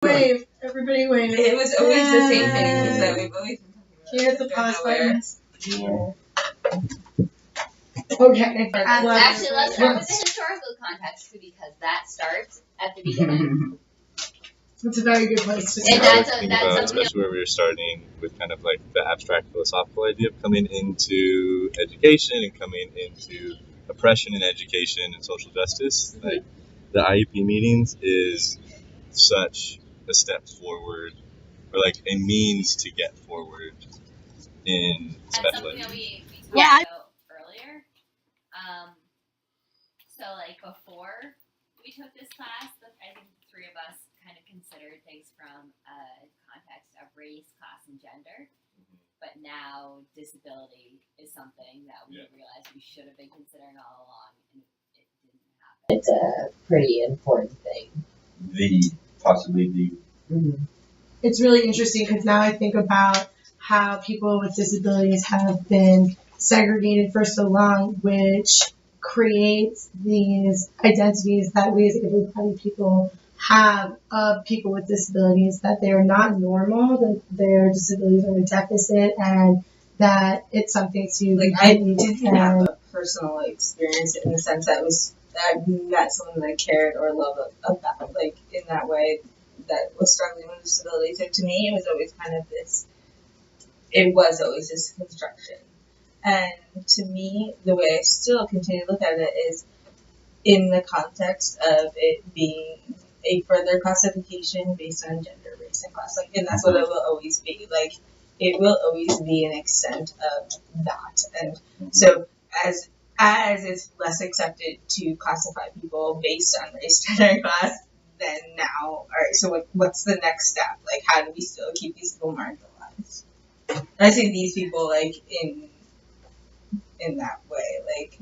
wave. Everybody wave. It was always the same thing that we've always been talking about. Here's the pause button. Okay. Actually, let's start with the historical context because that starts at the beginning. That's a very good place to start. Especially where we were starting with kind of like the abstract philosophical idea of coming into education and coming into oppression in education and social justice. Mm-hmm. Like the IEP meetings is such a step forward, or like a means to get forward in special education. That we talked about earlier. So like before we took this class, I think the three of us kind of considered things from a context of race, class, and gender. Mm-hmm. But now disability is something that we realized we should have been considering all along, and it didn't happen. It's a pretty important thing. It's really interesting because now I think about how people with disabilities have been segregated for so long, which creates these identities that we as able-bodied people have of people with disabilities, that they are not normal, that their disabilities are a deficit, and that it's something to like I didn't have a personal experience in the sense that I met someone that I cared or loved about, like in that way, that was struggling with disability. So to me, it was always this construction. And to me, the way I still continue to look at it is in the context of it being a further classification based on gender, race, and class. Like, and that's what it will always be. Like, it will always be an extent of that. And so as it's less accepted to classify people based on race, gender, and class, then now, all right, so what's the next step? Like, how do we still keep these people marginalized? And I say these people, like, in that way, like,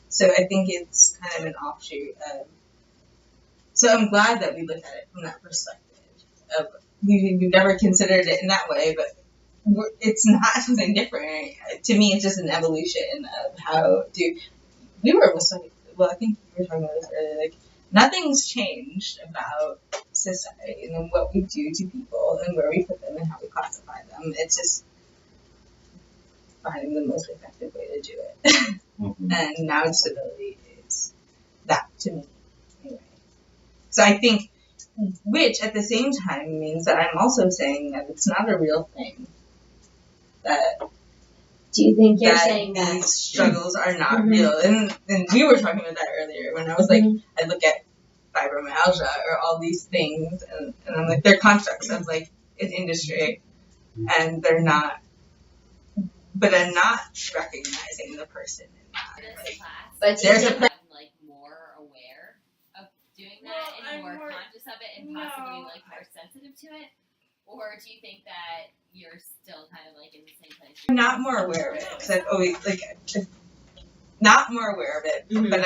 so I think it's kind of an offshoot of, so I'm glad that we look at it from that perspective of, we've never considered it in that way, but it's not something different. To me, it's just an evolution of how we were, well, I think you were talking about this earlier, like, nothing's changed about society and what we do to people and where we put them and how we classify them. It's just finding the most effective way to do it. Mm-hmm. And now disability is that to me, anyway. So I think, which at the same time means that I'm also saying that it's not a real thing. That do you think you're saying that these struggles are not real? And we were talking about that earlier when I was like, I look at fibromyalgia or all these things, and I'm like, they're constructs of like an industry, and they're not. But I'm not recognizing the person in that. Right? But there's like more aware of doing that and more conscious of it and possibly like more sensitive to it? Or do you think that you're still kind of like in the same place? I'm not more aware of it because I've always not more aware of it, but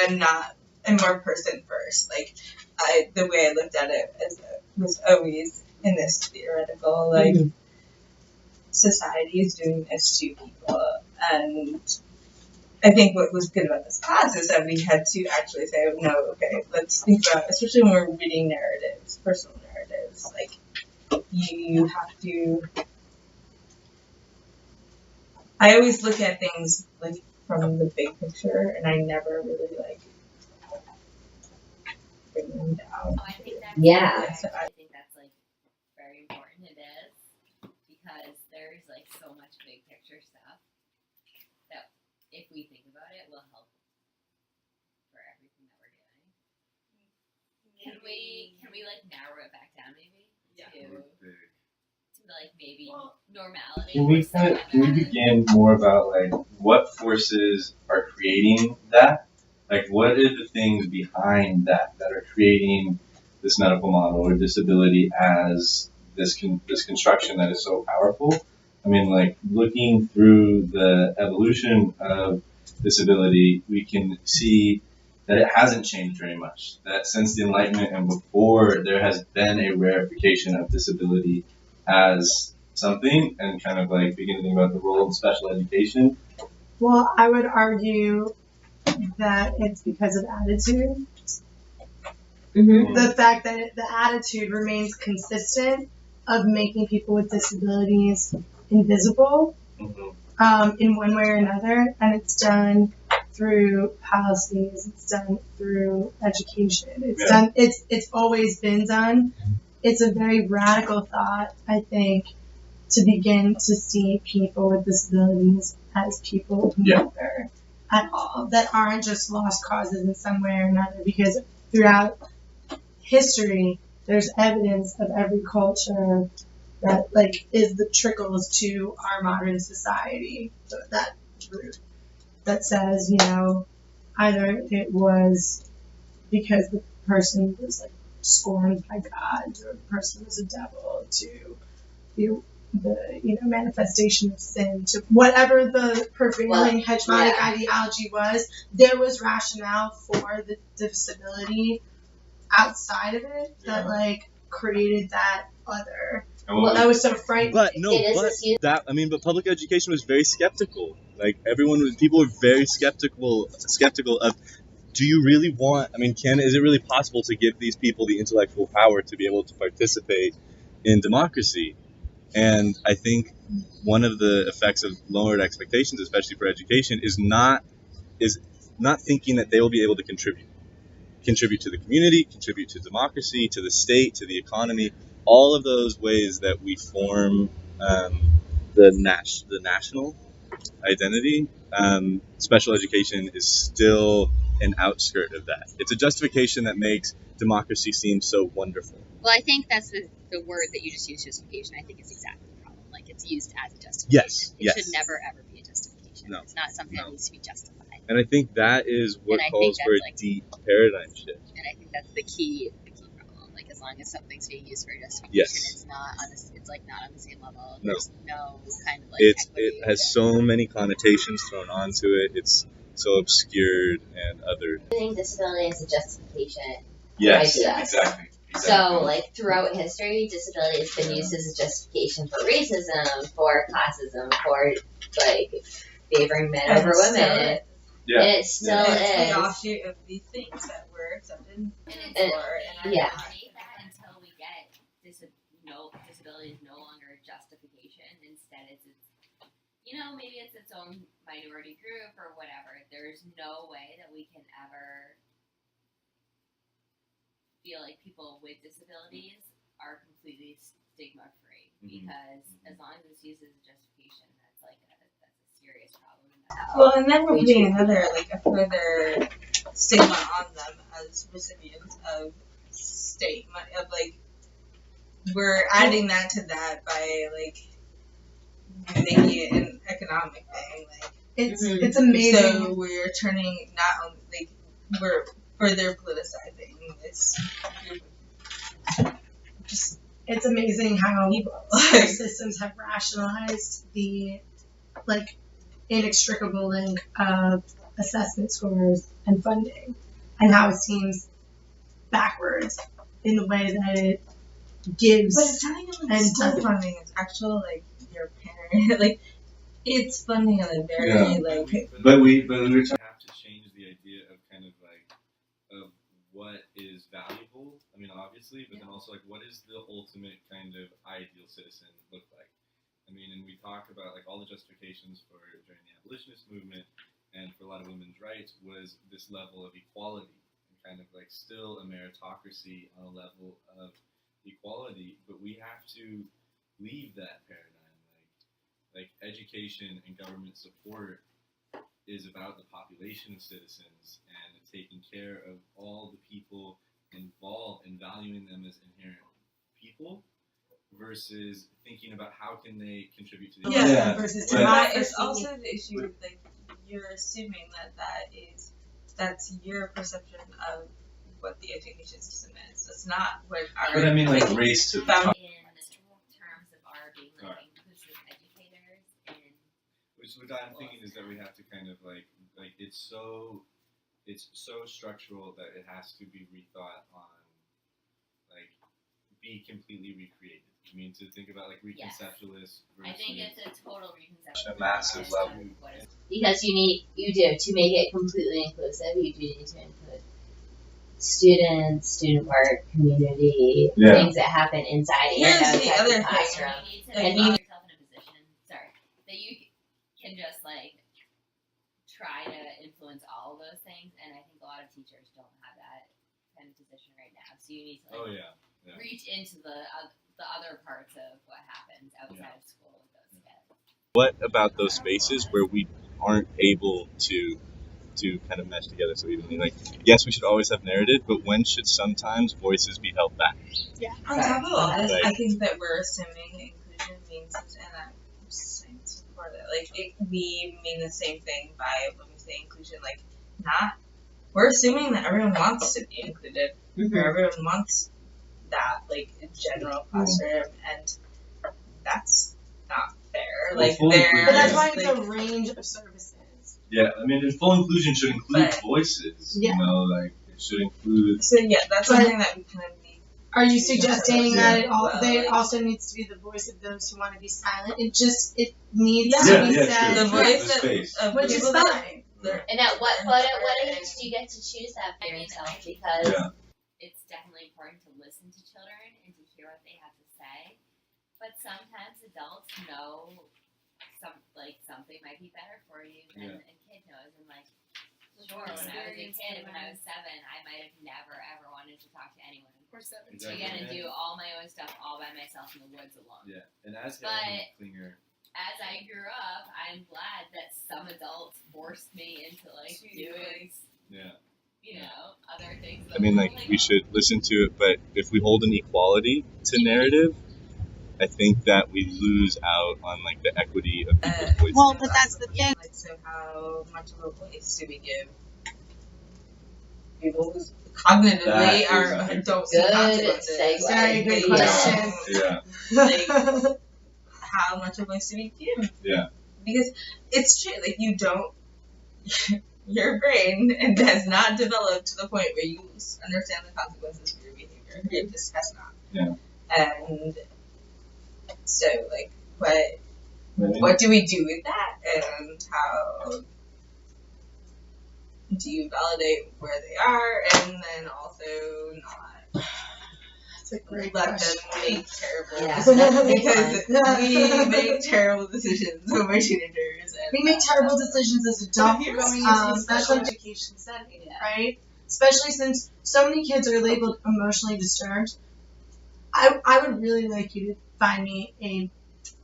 I'm more person first. Like the way I looked at it was always in this theoretical like. Society is doing this to people, and I think what was good about this class is that we had to actually say, no, okay, let's think about, especially when we're reading narratives, personal narratives, like you have to. I always look at things like from the big picture, and I never really like bring them down. I think that's I think that's like very important. It is. Because there's like so much big picture stuff that if we think about it will help for everything that we're doing. Can we like narrow it back down maybe to like maybe normality? Can we begin more about like what forces are creating that? Like what are the things behind that are creating this medical model or disability as this construction that is so powerful? I mean, like looking through the evolution of disability, we can see that it hasn't changed very much. That since the Enlightenment and before, there has been a rarefication of disability as something, and kind of like beginning to think about the role of special education. Well, I would argue that it's because of attitude. Mm-hmm. The fact that the attitude remains consistent of making people with disabilities invisible in one way or another, and it's done through policies, it's done through education, it's always been done. It's a very radical thought, I think, to begin to see people with disabilities as people who matter at all, that aren't just lost causes in some way or another, because throughout history, there's evidence of every culture that is the trickles to our modern society. So that root that says, either it was because the person was scorned by God, or the person was a devil, to the manifestation of sin, to whatever the prevailing hegemonic ideology was. There was rationale for the disability outside of it that created that other. I was so frightened. But public education was very skeptical. People were very skeptical of, do you really want, is it really possible to give these people the intellectual power to be able to participate in democracy? And I think one of the effects of lowered expectations, especially for education, is not thinking that they will be able to contribute to the community, contribute to democracy, to the state, to the economy, all of those ways that we form the national identity. Special education is still an outskirt of that. It's a justification that makes democracy seem so wonderful. Well, I think that's the word that you just used, justification. I think it's exactly the problem. It's used as a justification. Yes. It should never, ever be a justification. No. It's not something that needs to be justified. And I think that is what calls for a deep paradigm shift. And I think that's the key problem. As long as something's being used for a justification, it's not on the same level. There's no kind of it has so many connotations thrown onto it. It's so obscured and other. I think disability is a justification. Yes, idea. exactly. So, throughout history, disability has been used as a justification for racism, for classism, for favoring men over women. Yeah. And it still it's is. the offshoot of these things that we're accepted for in our hate that until we get disability is no longer a justification. Instead, it's maybe it's its own minority group or whatever. There's no way that we can ever feel like people with disabilities are completely stigma free, because as long as it's used as a justification, that's a serious problem. Well, and then we're putting a further stigma on them as recipients of state money. We're adding that to that by making it an economic thing. It's amazing. So we're turning not only we're further politicizing this group. It's amazing how systems have rationalized the inextricable link of assessment scores and funding, and how it seems backwards in the way that it gives. But it's not even school funding. It's actual your parent. It's funding on a very But we have to change the idea of of what is valuable. Obviously, but then also what is the ultimate kind of ideal citizen look like? And we talk about all the justifications for during the abolitionist movement and for a lot of women's rights was this level of equality and still a meritocracy on a level of equality. But we have to leave that paradigm. Education and government support is about the population of citizens and taking care of all the people involved and valuing them as inherent people, versus thinking about how can they contribute to the versus but it's also the issue you're assuming that's your perception of what the education system is. That's not what our race to in terms of our being inclusive educators, and what I'm thinking is that we have to it's so structural that it has to be rethought on be completely recreated. To think about reconceptualist versus... I think it's a total reconception. A massive level. Because you do, to make it completely inclusive, you do need to include students, student work, community, Yeah. things that happen inside and Here's outside the the other thing. classroom. You need to And put yourself in a position, that you can just like try to influence all of those things, and I think a lot of teachers don't have that kind of position right now. So you need to like, reach into the other parts of what happens outside of school with those kids. What about those spaces where we aren't able to kind of mesh together so evenly? Like, yes, we should always have narrative, but when should sometimes voices be held back? On top of all this, Like- I think that we're assuming inclusion means, and I'm saying this before that, like, we mean the same thing by when we say inclusion, like, we're assuming that everyone wants to be included, or everyone wants that, like, general classroom, and that's not fair. Well, Like, full there, But that's why like, it's a range of services. Yeah, I mean, full inclusion should include But- voices. Yeah. You know, like it should include. so yeah, that's But- something that we kind of need. Are you suggesting that Yeah. there also needs to be the voice of those who want to be silent? It needs Yeah. to Yeah, be yeah, said, The sure. voice The of, space. of which is people that fine. And at what age do you get to choose that for yourself? Because Yeah. It's definitely important to listen to children and to hear what they have to say, but sometimes adults know something might be better for you than a kid knows, and like. Sure, when I was a kid, when I was 7, I might have never ever wanted to talk to anyone. Or 17. Exactly. Again, and do all my own stuff all by myself in the woods alone. Yeah, and as But- Helen Klinger, As I grew up, I'm glad that some adults forced me into like doing, yeah, other things. I mean, like, we should listen to it, but if we hold an equality to narrative, I think that we lose out on like the equity of people's voices. Well, but that's the thing. Like, so how much of a voice do we give people who cognitively That is- don't see Good consequences? segue. Very good They question. don't. Yeah. Like, how much of a voice do we give? Yeah. Because it's true, like, you don't, your brain has not developed to the point where you understand the consequences of your behavior. It just has not. Yeah. And so, like, what do we do with that? And how do you validate where they are and then also not That's a great let question. them make terrible Yeah, decisions? that's Because we make terrible decisions when we're teenagers. And We make terrible decisions as adults, If you're going into a special special education setting, right? Especially since so many kids are labeled emotionally disturbed. I would really like you to find me a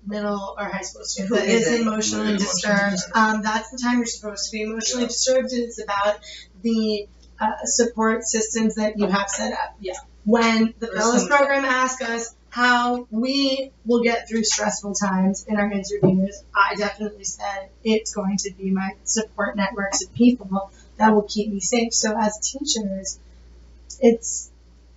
middle or high school student Who that is isn't emotionally really disturbed. emotionally That's the time you're supposed to be emotionally disturbed, and it's about the support systems that you have set up. Yeah. When the Or fellows something. program asks us how we will get through stressful times in our interviews, I definitely said it's going to be my support networks of people that will keep me safe. So as teachers,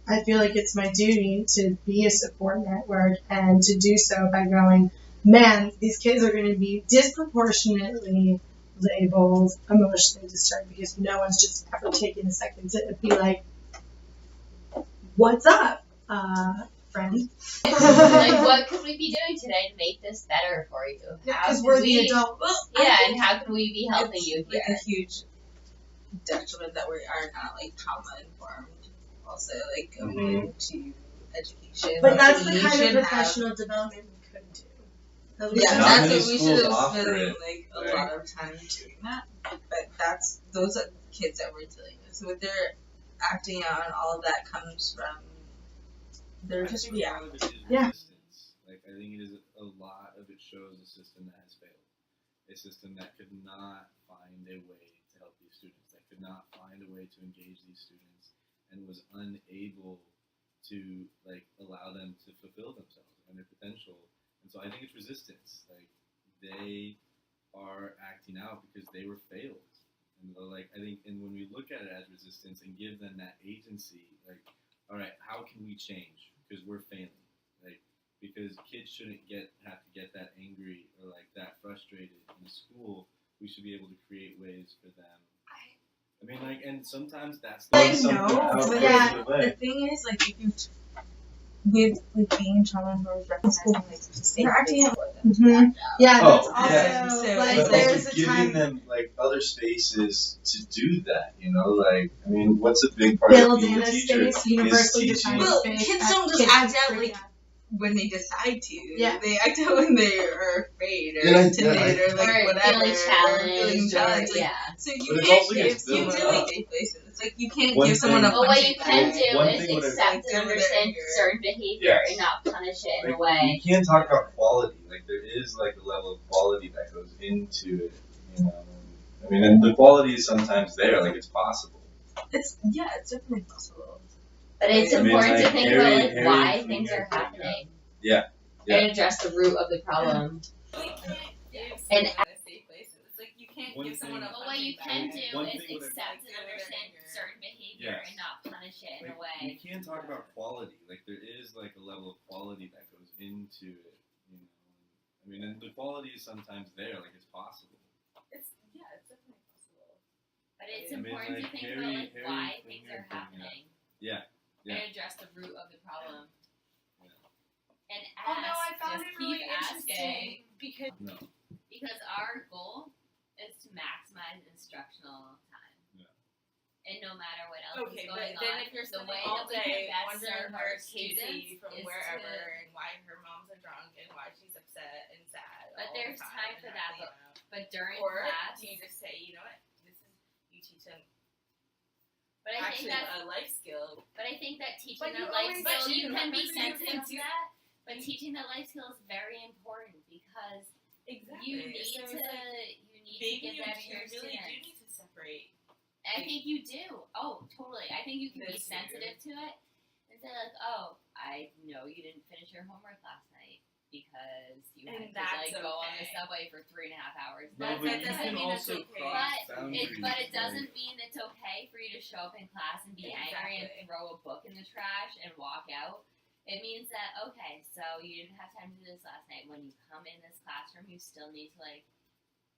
I feel like it's my duty to be a support network and to do so by going, man, these kids are going to be disproportionately labeled emotionally disturbed because no one's just ever taken a second to be like, what's up, friend? Like, what could we be doing today to make this better for you? How Because can we're the we- adults. Well, Yeah, and how can we be helping you like here? a huge detriment that we are not like trauma informed. Also, like going to education. But that's the We kind should of have- professional development we could do. At least Yeah, Not that's many what we schools should have offer spent it. like a Like- lot of time doing that. But those are the kids that we're dealing with. So what they're acting out and all of that comes from their I think just a lot of it is Yeah. resistance. Like, I think it is a lot of it shows a system that has failed. A system that could not find a way to help these students, that could not find a way to engage these students, and was unable to like allow them to fulfill themselves and their potential. And so I think it's resistance. Like, they are acting out because they were failed. And like, I think, and when we look at it as resistance and give them that agency, like, all right, how can we change? Because we're failing. Like, because kids shouldn't have to get that angry or like that frustrated in school. We should be able to create ways for them. I mean, like, and sometimes that's I Something know, out but there yeah. to the The way. thing is, like, if you with being trauma informed, recognizing like You're acting out. for them. Mhm. Yeah, Oh, that's also yeah. So, like But there's also a giving time them like other spaces to do that, you know, like I mean, what's a big part of build being in a a teacher space, universally is teaching. defined Well, space. kids that don't just kids act can out create. like when they decide to. Yeah. They act out when they are afraid or Yeah, I- timid or like or whatever. feeling challenged, Like, yeah. so you But it can't also give gets built kids really up. safe places. It's like you can't One give someone a thing- But what punching you can bag. do One is thing what I- accept Like, and deal with understand their anger. certain behavior Yes. and not punish it in a Like, way. you can't talk about quality. Like there is like a level of quality that goes into it, you know. I mean, and the quality is sometimes there, like it's possible. It's definitely possible. But it's I mean, important to like, think Harry- about like Harry why and things Freeman are thing, happening. Yeah. And address the root of the problem. You can't give And someone a safe place. It's like you can't One give someone a thing- But what you can do One is thing what I- accept and Deal with understand anger. certain behavior Yes. and not punish it in a Like, way. you can talk about quality. Like there is like a level of quality that goes into it, you know. I mean, and the quality is sometimes there, like it's possible. It's definitely possible. But it's I mean, important like, to think Harry- about like Harry why and things Freeman are thing, happening Yeah. and address the root of the problem. Yeah. And ask, Although I found just it really keep asking, interesting because No. because our goal is to maximize instructional time. Yeah. And no matter what else okay, is but going then on, if you're the spending way all that we can day best wondering serve where our students Casey from is wherever to, and why her mom's a drunk and why she's upset and sad. But all there's the time and for not that, being around. but during Or class, do you just say, you know what, this is you teach them but I actually think that's, a life skill. but I think that teaching But that you life always skill, do. you can be You sensitive can to that, but teaching that life skill is very important because Exactly. you need So to, it's like, you need to maybe give you that to do your really do students. need to separate. I think you do. Oh, totally. I think you can be This sensitive to it and say like, oh, I know you didn't finish your homework last night because you And had to that's like go on the okay. subway for 3.5 hours. No, That's but that you doesn't can mean that's also okay. cross But boundaries. but it like- doesn't mean it's okay for you to show up in class and be angry and Exactly. throw a book in the trash and walk out. It means that, okay, so you didn't have time to do this last night. When you come in this classroom, you still need to like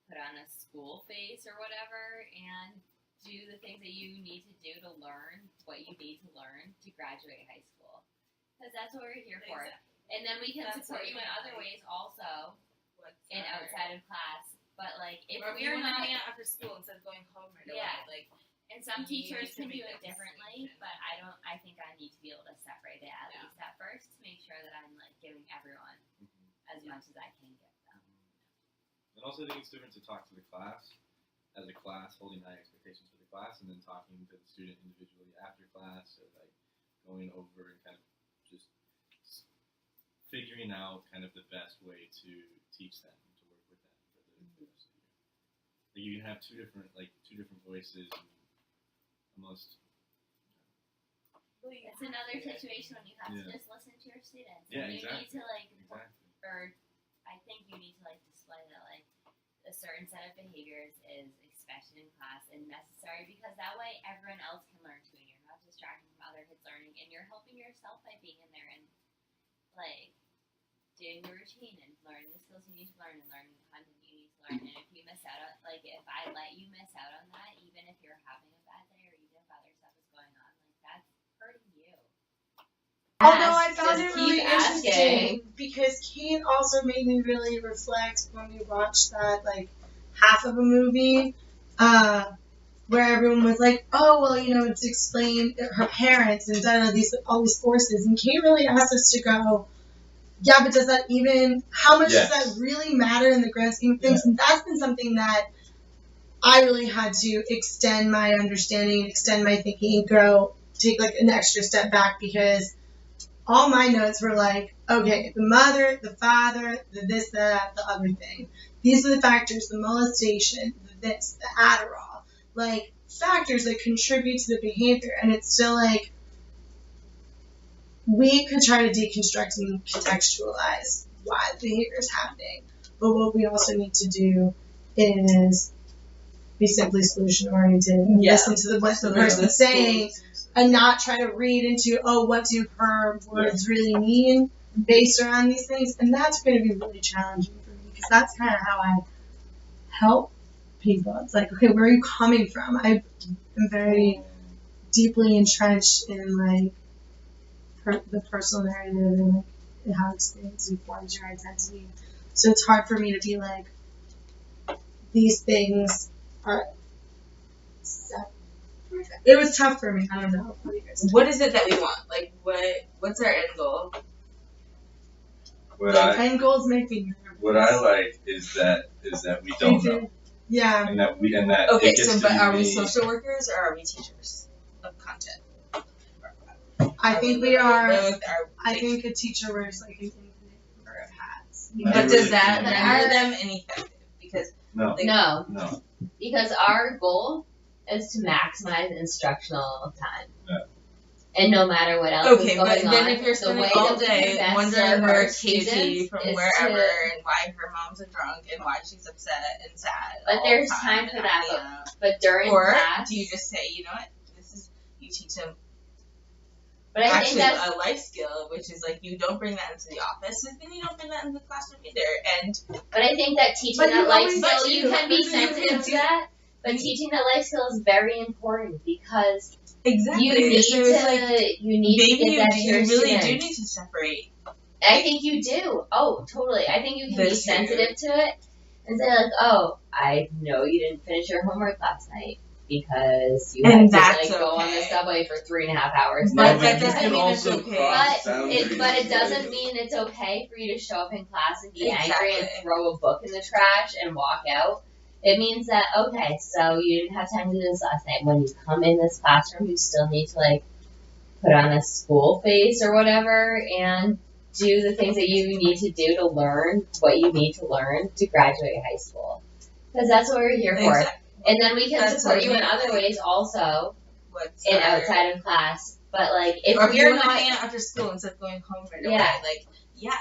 put on a school face or whatever and do the things that you need to do to learn what you need to learn to graduate high school. Because that's what we're here for. Exactly. And then we can That's support what you in we other like. ways also What's in our- outside of class. But like if or if you we're want to not, hang out after school instead of going home right Yeah. away, like and some you teachers need to can do make it that differently, distinction. but I think I need to be able to separate it at Yeah. least at first to make sure that I'm like giving everyone Mhm. as much as I can give them. And also, I think it's different to talk to the class as a class, holding high expectations for the class, and then talking to the student individually after class, or like going over and kind of just figuring out kind of the best way to teach them, to work with them for the rest of the year. Like you can have two different voices, and almost. It's another situation when you have to Yeah. just listen to your students. Yeah, And you need exactly. to like Exactly. or I think you need to like display that like a certain set of behaviors is expected in class and necessary because that way everyone else can learn too and you're not distracting from other kids learning and you're helping yourself by being in there and like doing the routine and learning the skills you need to learn and learning the content you need to learn. And if you miss out on like if I let you miss out on that, even if you're having a bad day or even if other stuff is going on, like that's hurting you. Although I Ask, found just it really keep interesting asking. because Kate also made me really reflect when we watched that like half of a movie, where everyone was like, "Oh, well, you know, it's explained her parents and all these forces," and Kate really asked us to go, "Yeah, but does that even? How much Yes. does that really matter in the grand scheme of things?" And that's been something that I really had to extend my understanding, extend my thinking, and take like an extra step back because all my notes were like, okay, the mother, the father, the this, that, the other thing. These are the factors, the molestation, the this, the Adderall. Like, factors that contribute to the behavior. And it's still like, we could try to deconstruct and contextualize why the behavior is happening. But what we also need to do is be simply solution oriented and Yeah. listen to what the person's saying and not try to read into, oh, what do her words really mean based around these things. And that's going to be really challenging for me because that's kind of how I help people. It's like, okay, where are you coming from? I am very deeply entrenched in like the personal narrative and like how experience informs your identity. So it's hard for me to be like, these things are separate. It was tough for me. I don't know. What do you guys think? What is it that we want? Like, what's our end goal? What I End goals making. what I like is that we don't know, Yeah. and that Okay, it gets so to but be are we made- social workers or are we teachers of content? I think we are. Both are. I think a teacher wears like an infinite number of hats. But does that But render our- them ineffective? Because no, like, No, because our goal is to maximize instructional time. Yeah. And no matter what else okay, is going but then on, if you're the spending way all that we can day best wondering serve her our cutie students from is wherever to- and why her mom's a drunk and why she's upset and sad. But all there's the time for and that, acting out. but during Or class, do you just say, you know what, this is you teach them but I think actually that's a life skill, which is like you don't bring that into the office, and then you don't bring that into the classroom either. And But I think that teaching But that you life always skill, do. you can be But you sensitive can to do- that. But teaching that life skill is very important because exactly, you need so it's like to maybe get that to you your really do students. need to separate. I think you do. Oh, totally. I think you can be This year. sensitive to it and say like, oh, I know you didn't finish your homework last night because you And had to that's like go on the okay. subway for 3.5 hours. But That's that okay. doesn't mean it's okay. But it doesn't mean it's okay for you to show up in class and be angry and Exactly. throw a book in the trash and walk out. It means that, okay, so you didn't have time to do this last night. When you come in this classroom, you still need to, like, put on a school face or whatever and do the things that you need to do to learn what you need to learn to graduate high school. Because that's what we're here for. Exactly. And then we can That's support you in what- other ways also What's in our- outside of class. But, like, if or if we're you want to not... hang out after school instead of going home right Yeah. away, like, yeah,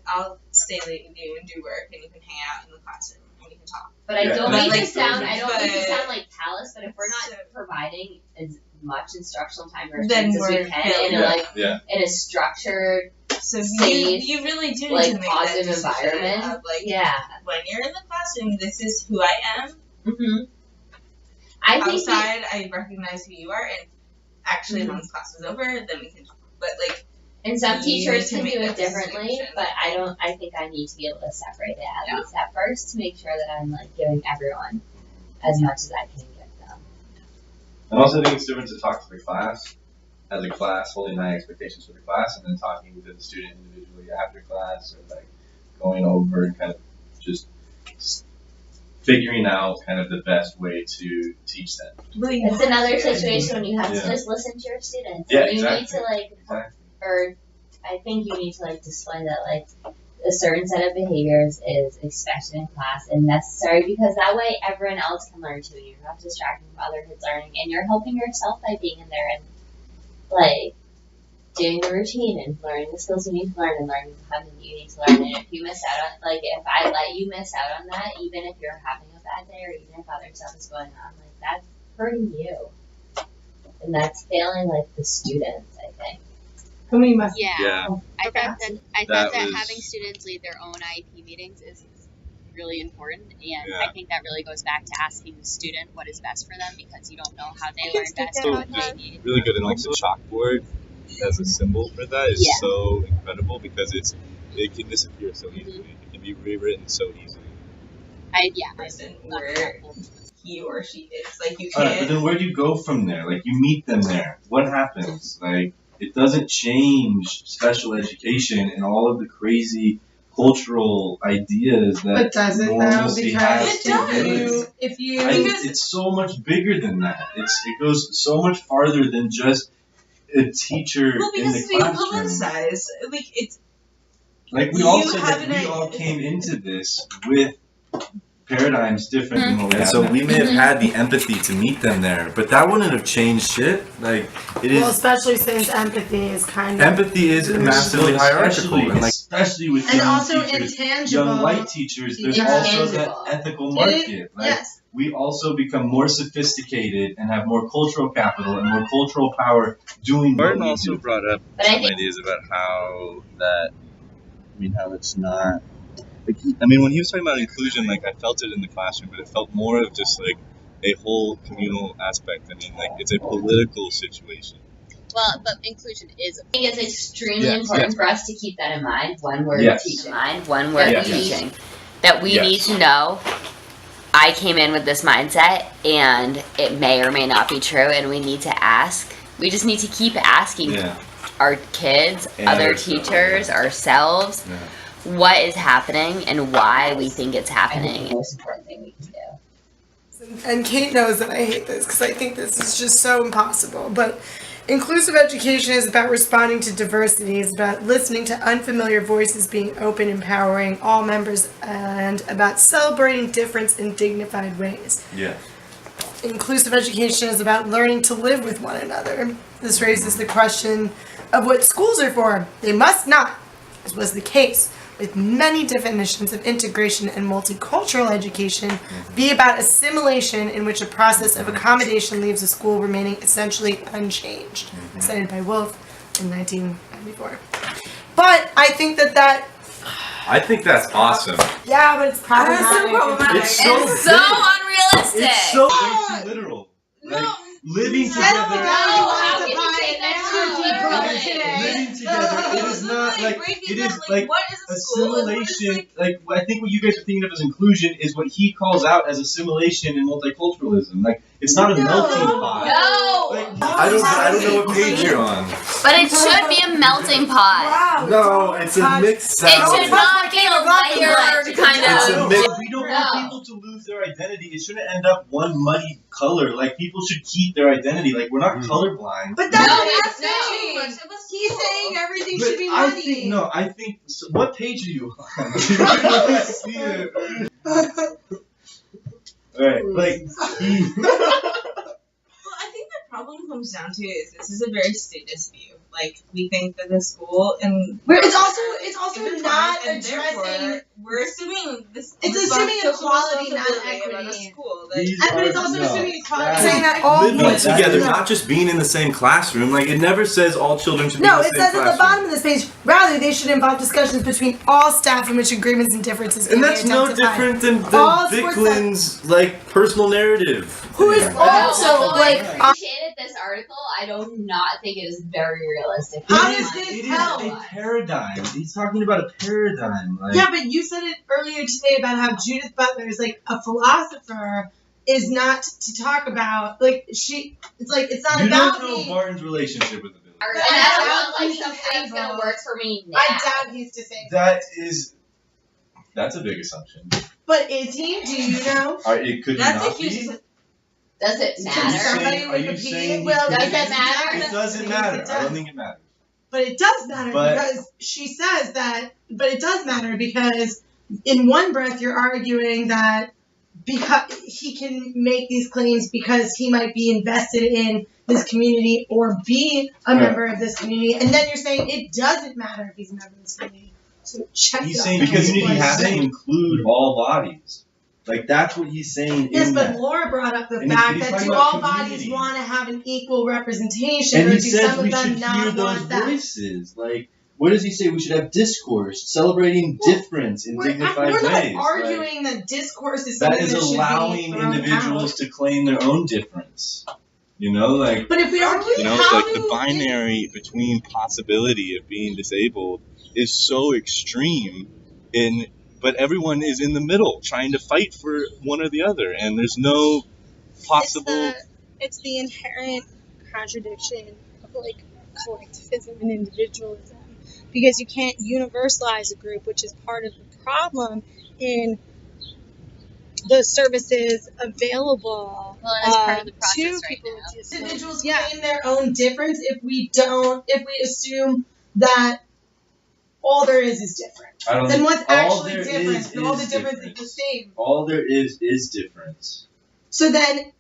I'll stay late with you and do work, and you can hang out in the classroom and we can talk. But I Yeah, don't but mean like to sound I don't mean to but- sound like callous, but if we're not So- providing as much instructional time for our Then students as we we're can failing. in a like yeah. in a structured So safe, you really do need like, to make positive that decision environment. of, like, yeah. when you're in the classroom, this is who I am. Mm-hmm. I think Outside, I recognize who you are, and actually, Mhm. once class is over, then we can talk. But like, and some you teachers need to can make do it that differently, distinction. but I think I need to be able to separate it at Yeah. least at first to make sure that I'm like giving everyone as much as I can give them. And also, I think it's different to talk to the class as a class, holding high expectations for the class, and then talking to the student individually after class, or like going over and kind of just figuring out kind of the best way to teach them. really, It's another situation when you have Yeah. to just listen to your students. Yeah, You exactly. need to like Exactly. or I think you need to like display that like a certain set of behaviors is expected in class and necessary because that way everyone else can learn too and you're not distracting from other kids learning and you're helping yourself by being in there and like doing the routine and learning the skills you need to learn and learning the content you need to learn and if you miss out on like if I let you miss out on that even if you're having a bad day or even if other stuff is going on like that's hurting you and that's failing like the students I think. And we must. Yeah. Yeah. I Okay. thought That that was- having students lead their own IEP meetings is really important, and Yeah. I think that really goes back to asking the student what is best for them because you don't know how they learn best So- or what they need. Really good, and like the chalkboard as a symbol for that is Yeah. so incredible because it can disappear so easily. It can be rewritten so easily. person where he or she is. Like you Alright, but can't. then where do you go from there? Like, you meet them there. What happens? Like, it doesn't change special education and all of the crazy cultural ideas that But doesn't though normalcy has because It does. if you it's so much bigger than that. It goes so much farther than just a teacher Well, in the because we classroom. politicize. Like it's Like we You all said have that an we all idea. came into this with paradigms different than what we And have so now. we may have had the empathy to meet them there, but that wouldn't have changed shit. Like it well, is, especially since empathy is kind of empathy is massively hierarchical, and like especially with and young also teachers, intangible. young white teachers. There's Yeah. also that Intangible. ethical Get it? market. Like, Yes. we also become more sophisticated and have more cultural capital and more cultural power doing what Martin we also do. brought up But I some think- ideas about how that, how it's not, when he was talking about inclusion, like, I felt it in the classroom, but it felt more of just, like, a whole communal aspect. Like, it's a political situation. Well, but inclusion is. I think it's extremely Yes, important yes. for us to keep that in mind when we're Yes. teaching. One word Yes. teaching. That we Yes. need to know. I came in with this mindset, and it may or may not be true, and we need to ask. We just need to keep asking Yeah. our kids, And other ourselves, teachers, yeah. ourselves, Yeah. what is happening and why we think it's I think the happening. most important thing we can do. And Kate knows that I hate this because I think this is just so impossible. But inclusive education is about responding to diversity, it's about listening to unfamiliar voices, being open, empowering all members, and about celebrating difference in dignified ways. Yeah. Inclusive education is about learning to live with one another. This raises the question of what schools are for. They must not, as was the case with many definitions of integration and multicultural education, be about assimilation in which a process of accommodation leaves a school remaining essentially unchanged, cited by Wolf in 1994. But I think that I think that's awesome. yeah, but it's problematic. It's so It's so unrealistic. It's so way too literal. Like living together. How can you say that's so Living together. It is not like it is like what is a school? assimilation. Like I think what you guys are thinking of as inclusion is what he calls out as assimilation and multiculturalism. Like it's not a melting pot. No! Like, I don't know what page you're on. But it should be a melting pot. No, it's a mixed It salad. should not be a layered kind It's a of. mix. We don't want people to lose their identity. It shouldn't end up one muddy color. Like people should keep their identity. Like we're not colorblind. But that's No, what it's I'm saying. not. He's saying everything But should be I money. think no. I think so, what page are you on? I see it. All right, like he. Well, I think the problem comes down to is this is a very statist view. Like we think that the school and It's also intertwined, not and therefore addressing. we're assuming this. It's assuming social equality, not responsibility about a equity. school. Like, But it's also No. assuming equality. That- Saying that all living boys- together, No. not just being in the same classroom. Like it never says all children should be No, in the it same says classroom. at the bottom of this page, rather they should involve discussions between all staff in which agreements and differences can And be that's no identified. different than All sports Dicklin's like personal narrative. Who is also like, appreciated this article. I do not think it is very realistic. How It does is- this it is help? a paradigm. He's talking about a paradigm. Like, yeah, but you said it earlier today about how Judith Butler is like a philosopher is not to talk about like she. It's like it's not you about don't know me. Barton's relationship with the village. And I I doubt don't look like he's something that's gonna disabled. work for me now. I doubt he's disabled. That's a big assumption. But is he? Do you know? It could that's a not huge. be. Does it Can matter? somebody Are you with a P? saying he Well, could does be? it matter? It doesn't matter. I don't think it matters. But it does matter But- because she says that. But it does matter because in one breath you're arguing that because he can make these claims because he might be invested in this community or be a member of this community, and then you're saying it doesn't matter if he's a member of this community. So check He's that saying out. community Like, has to include all bodies. Like that's what he's saying Yes, in but that. Laura brought up the And fact he's that talking do about all bodies community. want to have an equal representation, And or he do says some we of them should hear not those want that? voices. Like, what does he say? We should have discourse, celebrating difference in dignified we're not ways. arguing that discourse is Like, something that is should allowing be thrown individuals out. to claim their own difference. You know, like But if we argue, You know, how like do the binary between possibility of being disabled is so extreme but everyone is in the middle trying to fight for one or the other, and there's no possible. It's the inherent contradiction of like collectivism and individualism, because you can't universalize a group, which is part of the problem in the services available Well, and as part of the to process right people now. with disabilities. individuals claim their own difference if we assume that all there is different? I don't Then think what's all actually there different? is All the difference difference. is the same. All there is difference. So then,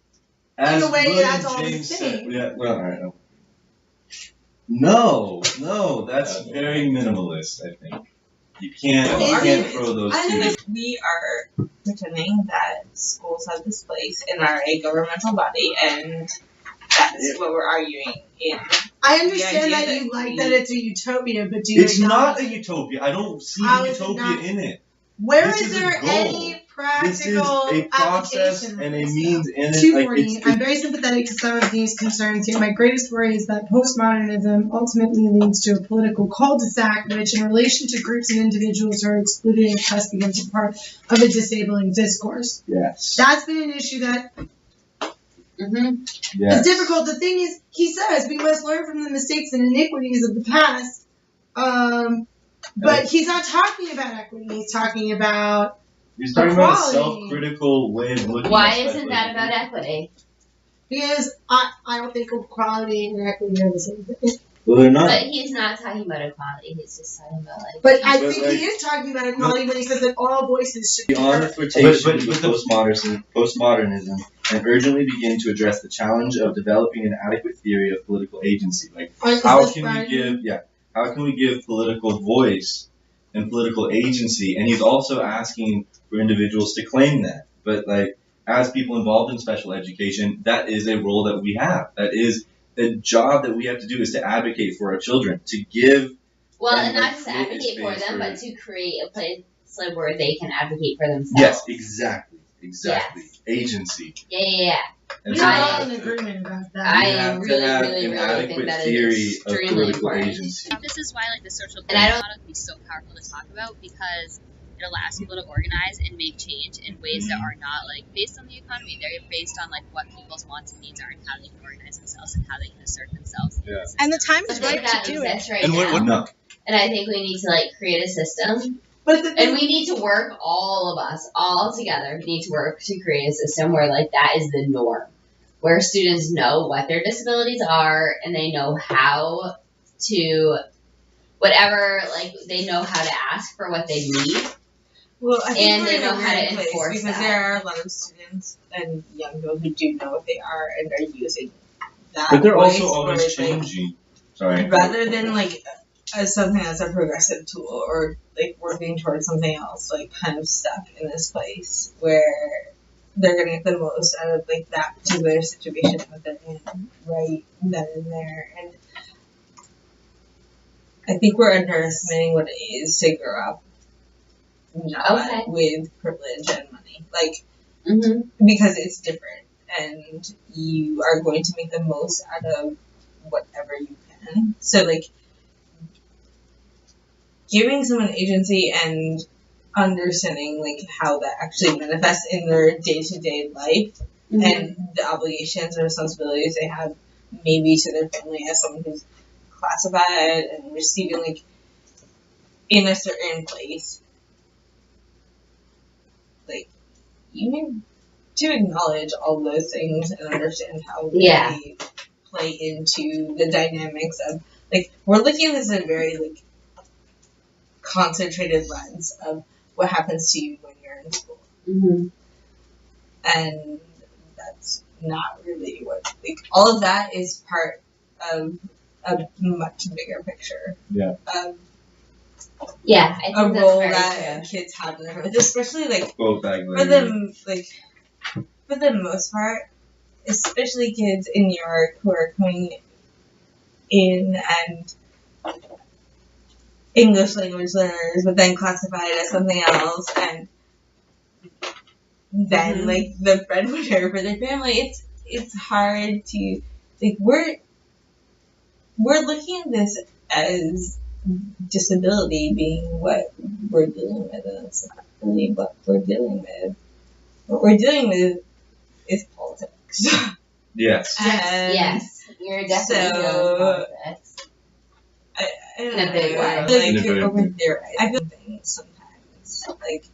As a way, William that's all the James same. said, yeah, well, all right. No, that's very minimalist. I think you can't throw those I two. think we are pretending that schools have this place and are a governmental body, and that's what we're arguing in. I understand The idea that you that like we- that it's a utopia, but do you It's not a acknowledge- utopia. I don't see How the is it utopia not? in it. Where This is is a there goal. any This is practical a process application of and a this means stuff. and it, Too, like, Maureen, it's- I'm very sympathetic to some of these concerns here. My greatest worry is that postmodernism ultimately leads to a political cul-de-sac, which, in relation to groups and individuals who are excluded and oppressed, becomes a part of a disabling discourse. Yes. That's been an issue that Yes. is difficult. The thing is, he says we must learn from the mistakes and iniquities of the past. But he's not talking about equity. He's talking about He's talking about a equality. self-critical way of looking Why at isn't that about equity? Because I don't think equality and equity are the same thing. Well, they're not. But he's not talking about equality. He's just talking about like. But I But, think like, he is talking about equality when he says that all voices should be Beyond the heard. flirtation But with the- postmodernism and urgently begin to address the challenge of developing an adequate theory of political agency. Like, Is how this can Brian? we give political voice and political agency? And he's also asking for individuals to claim that. But like, as people involved in special education, that is a role that we have. That is a job that we have to do, is to advocate for our children, to give. Well, and, and not like, just to create a advocate for space them, where- but to create a place like, where they can advocate for themselves. Yes, exactly. Agency. Yeah. And We so are I- all in agreement about that. I we have to really, have really, an really adequate think that theory is of extremely political important. agency. This is why like the social And I credit don't- model can be so powerful to talk about because it allows people to organize and make change in ways that are not like based on the economy. They're based on like what people's wants and needs are and how they can organize themselves and how they can assert themselves. Yeah. And the time I is think right that to do it. exists right And now. what No. And I think we need to like create a system. But the And we need to work, all of us, all together, need to work to create a system where, like, that is the norm. Where students know what their disabilities are and they know how to, whatever, like, they know how to ask for what they need. Well, I think And we're they in know a how to weird place enforce because that. there are a lot of students and young people who do know what they are and are using that. But they're voice also always for, like, changing. Sorry. rather than like as something that's a progressive tool or like working towards something else, like kind of stuck in this place where they're gonna get the most out of like that particular situation that they're in right then and there. And I think we're underestimating what it is to grow up not with privilege and money. Like because it's different and you are going to make the most out of whatever you can. So like giving someone agency and understanding like how that actually manifests in their day-to-day life and the obligations and responsibilities they have maybe to their family as someone who's classified and receiving like in a certain place, like you need to acknowledge all those things and understand how they play into the dynamics of like we're looking at this in a very like concentrated lens of what happens to you when you're in school. And that's not really what, like, all of that is part of a much bigger picture. Yeah. I think A that's role very that true. kids have in their lives, especially like Quote back for the most part, especially kids in New York who are coming in and English language learners, but then classified as something else, and then like the breadwinner for their family. It's hard to like we're looking at this as disability being what we're dealing with, and that's not really what we're dealing with. What we're dealing with is politics. Yes. And Yes. You're definitely so- dealing with politics. I don't In a big know, way. like In a you're very over there. I feel things sometimes. Like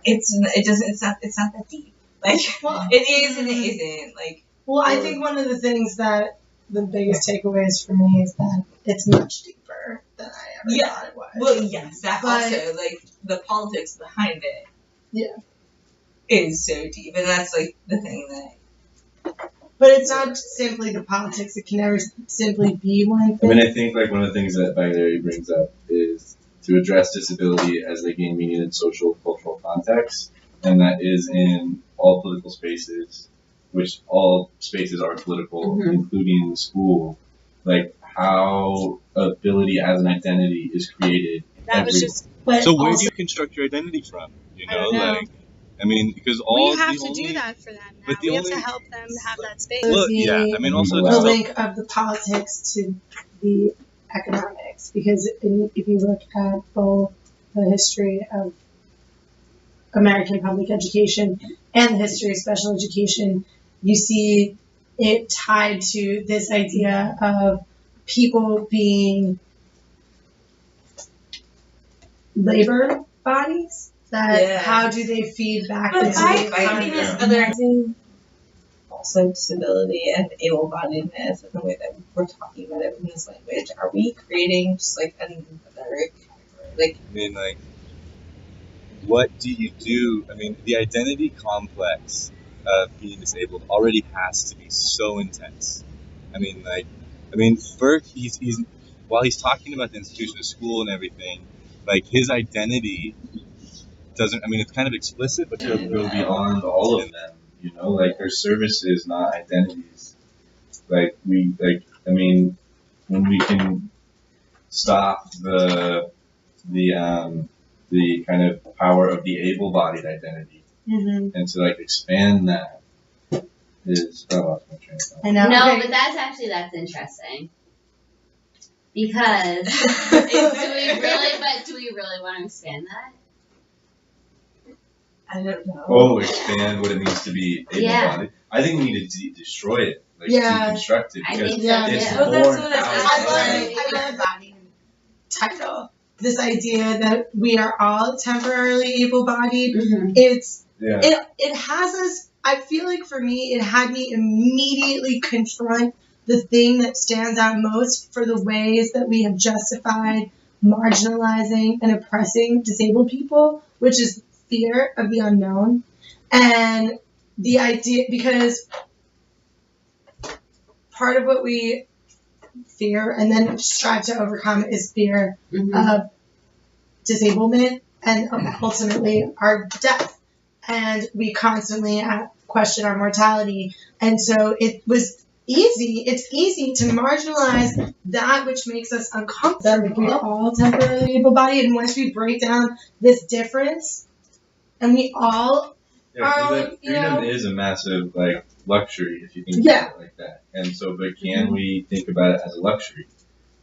it's not that deep. Like it is and it isn't. Like Well, I think one of the things that the biggest takeaways for me is that it's much deeper than I ever thought it was. well, yes, that But- also like the politics behind it. Yeah. Is so deep, and that's like the thing that. But it's not simply the politics. It can never simply be one I thing. mean, I think like one of the things that Binary brings up is to address disability as they gain meaning in social cultural context, and that is in all political spaces, which all spaces are political, including the school. Like how ability as an identity is created. That was everywhere. just. But So where also, do you construct your identity from? You I know, don't know. like I mean, because all we have the to only, do that for them now. but the We only, have to help them have that space. well, yeah, I mean, also the just link of the politics to the economics, because if you look at both the history of American public education and the history of special education, you see it tied to this idea of people being labor bodies. That Yeah. how do they feed back But into I the think economy? this other also disability and able-bodiedness and the way that we're talking about it in this language, are we creating just like another category? Like, I mean, like, what do you do? I mean, the identity complex of being disabled already has to be so intense. I mean, first he's while he's talking about the institution of school and everything, like his identity doesn't. I mean, it's kind of explicit, but To go beyond all of them, you know, like their services, not identities. Like I mean, when we can stop the kind of power of the able-bodied identity, and to like expand that is I lost my train of thought. I know. No, Okay. but that's interesting. Because do we really want to expand that? I don't know. Oh, expand what it means to be able-bodied. Yeah. I think we need to destroy it, like Yeah. deconstruct it, I because think so, Yeah. it's yeah. Well, that's born what out I of I love that title. This idea that we are all temporarily able-bodied. Mm-hmm. It has us. I feel like for me, it had me immediately confront the thing that stands out most for the ways that we have justified marginalizing and oppressing disabled people, which is fear of the unknown. And the idea, because part of what we fear and then strive to overcome is fear of disablement and ultimately our death. And we constantly question our mortality. And so it's easy to marginalize that which makes us uncomfortable. We're all temporarily able-bodied, and once we break down this difference, and we all freedom is a massive like luxury if you think about it like that. And so, but can we think about it as a luxury?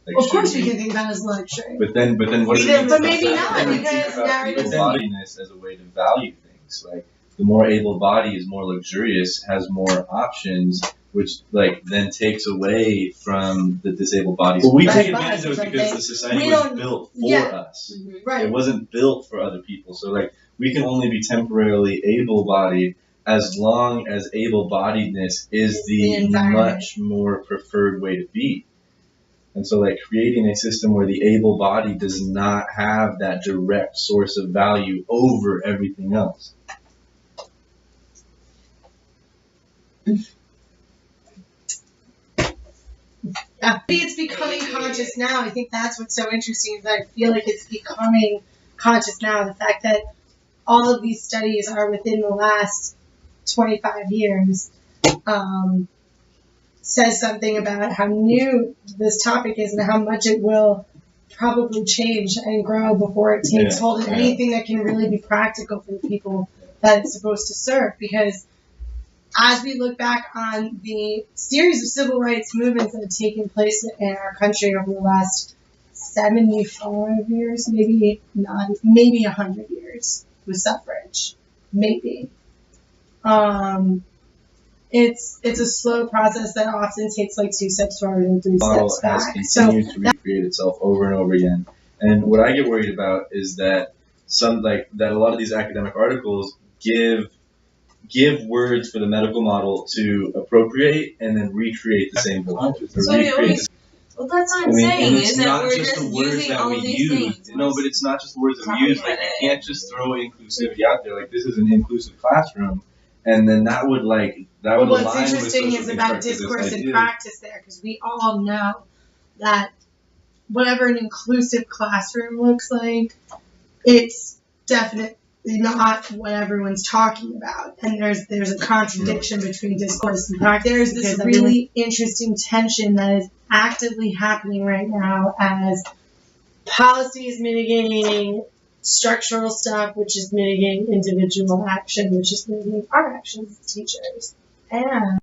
Like, of course we can think about it as luxury. But then what does it mean? But maybe not, Then we because think about now able-bodiedness as a way to value things. Like the more able-bodied is more luxurious, has more options, which like then takes away from the disabled bodies. Well, we take advantage of it because the society was built for us. Right. It wasn't built for other people. So like we can only be temporarily able-bodied as long as able-bodiedness is the much more preferred way to be. And so like creating a system where the able-bodied does not have that direct source of value over everything else. Yeah, it's becoming conscious now. I think that's what's so interesting, is that I feel like it's becoming conscious now. The fact that all of these studies are within the last 25 years says something about how new this topic is and how much it will probably change and grow before it takes hold of anything that can really be practical for the people that it's supposed to serve. Because as we look back on the series of civil rights movements that have taken place in our country over the last 75 years, maybe 100 years with suffrage, maybe. It's a slow process that often takes like 2 steps forward and 3 steps back. Has continued to recreate itself over and over again. And what I get worried about is that a lot of these academic articles give words for the medical model to appropriate and then recreate the same bullshit. Well, that's what I'm saying. It's Is that not we're just the just words using that all we these use. things. No, but it's not just the words that we use. Like you can't just throw inclusivity out there. Like this is an inclusive classroom, and then that would What's align with interesting social is about discourse and practice there, because we all know that whatever an inclusive classroom looks like, it's definitely not what everyone's talking about. And there's a contradiction between discourse and practice. There's this really interesting tension that is actively happening right now as policy is mitigating structural stuff, which is mitigating individual action, which is mitigating our actions as teachers. And